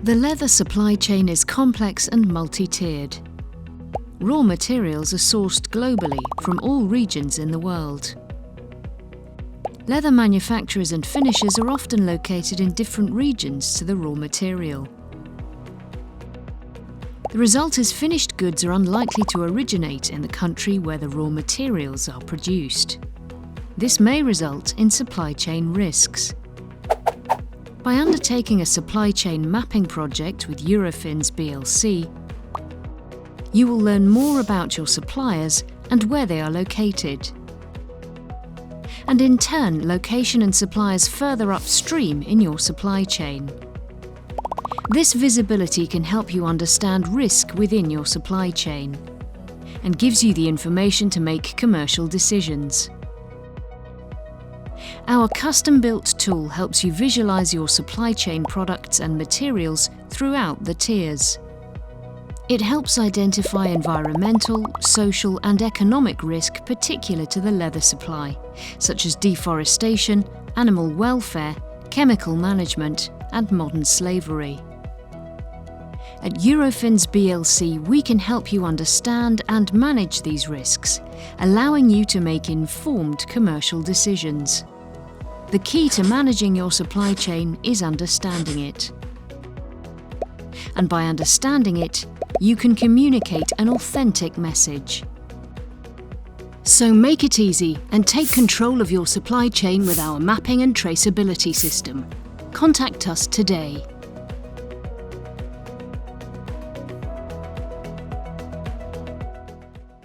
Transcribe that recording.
The leather supply chain is complex and multi-tiered. Raw materials are sourced globally from all regions in the world. Leather manufacturers and finishers are often located in different regions to the raw material. The result is finished goods are unlikely to originate in the country where the raw materials are produced. This may result in supply chain risks. By undertaking a supply chain mapping project with Eurofins BLC, you will learn more about your suppliers and where they are located. And in turn, location and suppliers further upstream in your supply chain. This visibility can help you understand risk within your supply chain and gives you the information to make commercial decisions. Our custom-built tool helps you visualize your supply chain products and materials throughout the tiers. It helps identify environmental, social and economic risk particular to the leather supply, such as deforestation, animal welfare, chemical management and modern slavery. At Eurofins BLC, we can help you understand and manage these risks, allowing you to make informed commercial decisions. The key to managing your supply chain is understanding it. And by understanding it, you can communicate an authentic message. So make it easy and take control of your supply chain with our mapping and traceability system. Contact us today.